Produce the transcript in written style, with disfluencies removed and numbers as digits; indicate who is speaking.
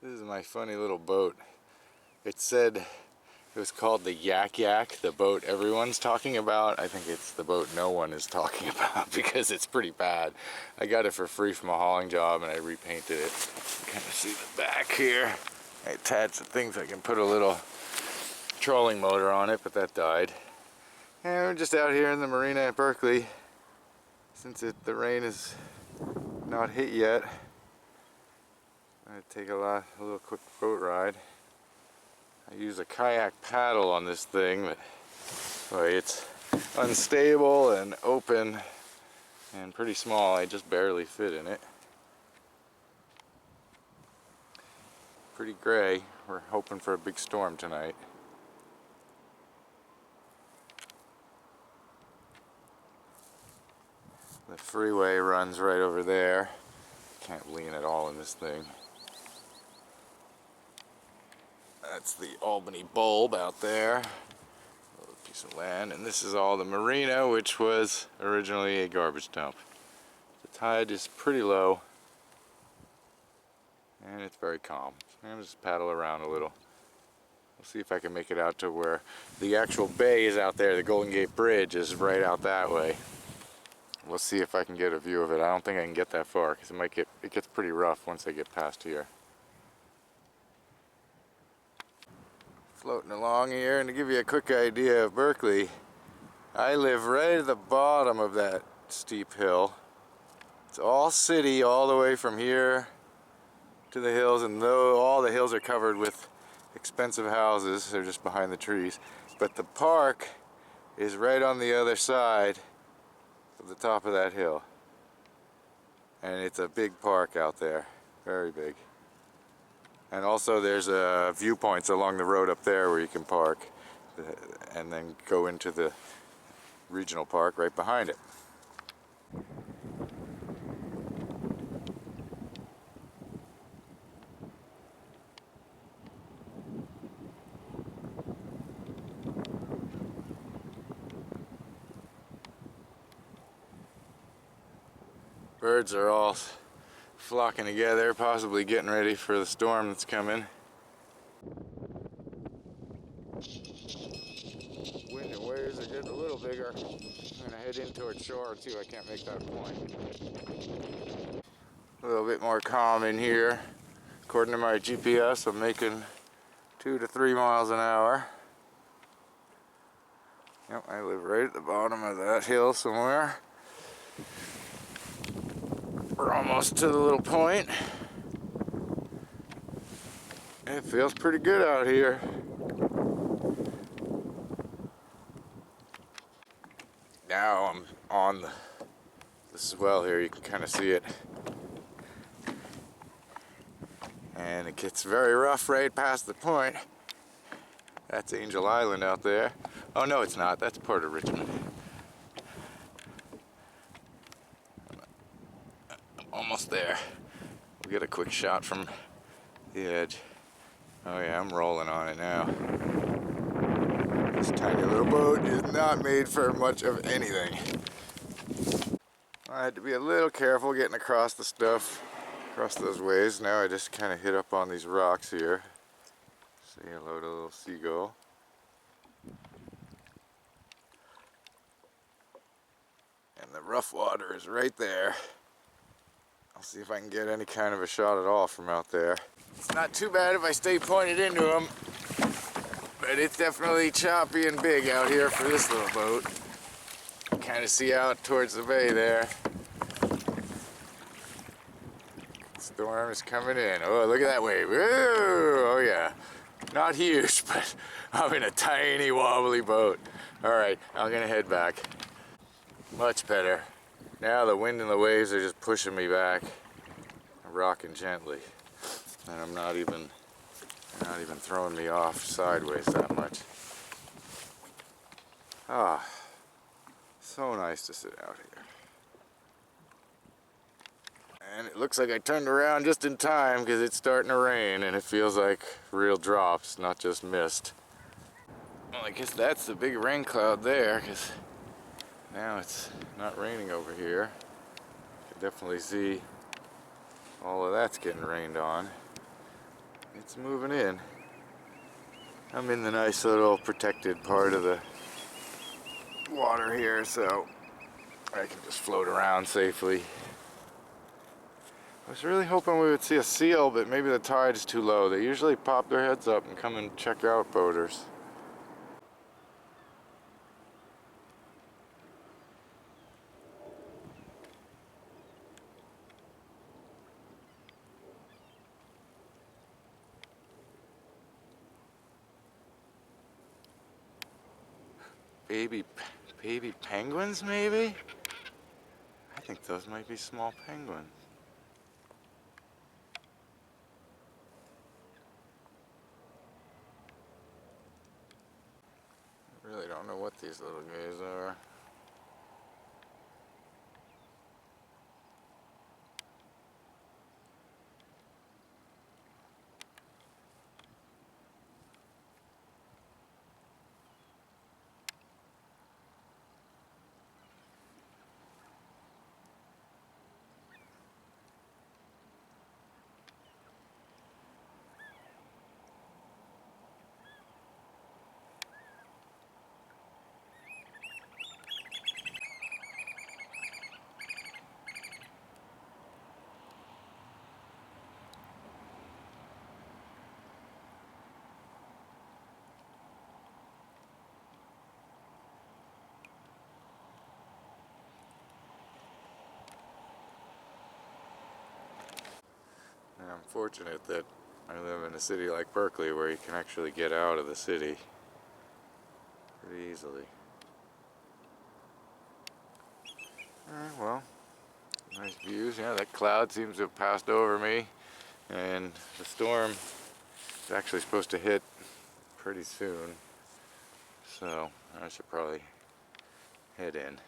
Speaker 1: This is my funny little boat. It said it was called the Yak-Yak, the boat everyone's talking about. I think it's the boat no one is talking about because it's pretty bad. I got it for free from a hauling job and I repainted it. You kind of see the back here. I attached the things I can put a little trolling motor on it, but that died. And we're just out here in the marina at Berkeley. Since the rain is not hit yet, I'm going to take a little quick boat ride. I use a kayak paddle on this thing, but boy, it's unstable and open and pretty small. I just barely fit in it. Pretty gray. We're hoping for a big storm tonight. The freeway runs right over there. Can't lean at all in this thing. That's the Albany bulb out there. A little piece of land. And this is all the marina, which was originally a garbage dump. The tide is pretty low. And it's very calm. So I'm going to just paddle around a little. We'll see if I can make it out to where the actual bay is out there. The Golden Gate Bridge is right out that way. We'll see if I can get a view of it. I don't think I can get that far because it gets pretty rough once I get past here. Floating along here, and to give you a quick idea of Berkeley, I live right at the bottom of that steep hill. It's all city all the way from here to the hills, and though all the hills are covered with expensive houses, they're just behind the trees, but the park is right on the other side of the top of that hill, and it's a big park out there, very big. And also there's viewpoints along the road up there where you can park and then go into the regional park right behind it. Birds are all flocking together, possibly getting ready for the storm that's coming. Wind and waves are getting a little bigger. I'm going to head in towards shore and see if I can't make that point. A little bit more calm in here. According to my GPS, I'm making 2 to 3 miles an hour. Yep, I live right at the bottom of that hill somewhere. We're almost to the little point. It feels pretty good out here. Now I'm on the swell here, you can kind of see it. And it gets very rough right past the point. That's Angel Island out there. Oh no, it's not, that's part of Richmond. Almost there. We'll get a quick shot from the edge. Oh yeah, I'm rolling on it now. This tiny little boat is not made for much of anything. I had to be a little careful getting across the stuff, across those waves. Now I just kind of hit up on these rocks here. Say hello to a little seagull. And the rough water is right there. I'll see if I can get any kind of a shot at all from out there. It's not too bad if I stay pointed into them, but it's definitely choppy and big out here for this little boat. You kind of see out towards the bay there. Storm is coming in. Oh, look at that wave. Woo! Oh yeah. Not huge, but I'm in a tiny wobbly boat. Alright, I'm gonna head back. Much better. Now the wind and the waves are just pushing me back, rocking gently, and they're not even throwing me off sideways that much. Ah, so nice to sit out here. And it looks like I turned around just in time because it's starting to rain and it feels like real drops, not just mist. Well, I guess that's the big rain cloud there, because now it's not raining over here. You can definitely see all of that's getting rained on. it's moving in. I'm in the nice little protected part of the water here, so I can just float around safely. I was really hoping we would see a seal, but maybe the tide is too low. They usually pop their heads up and come and check out boaters. Baby penguins, maybe? I think those might be small penguins. I really don't know what these little guys are. And I'm fortunate that I live in a city like Berkeley where you can actually get out of the city pretty easily. Alright, well, nice views. Yeah, that cloud seems to have passed over me, and the storm is actually supposed to hit pretty soon, so I should probably head in.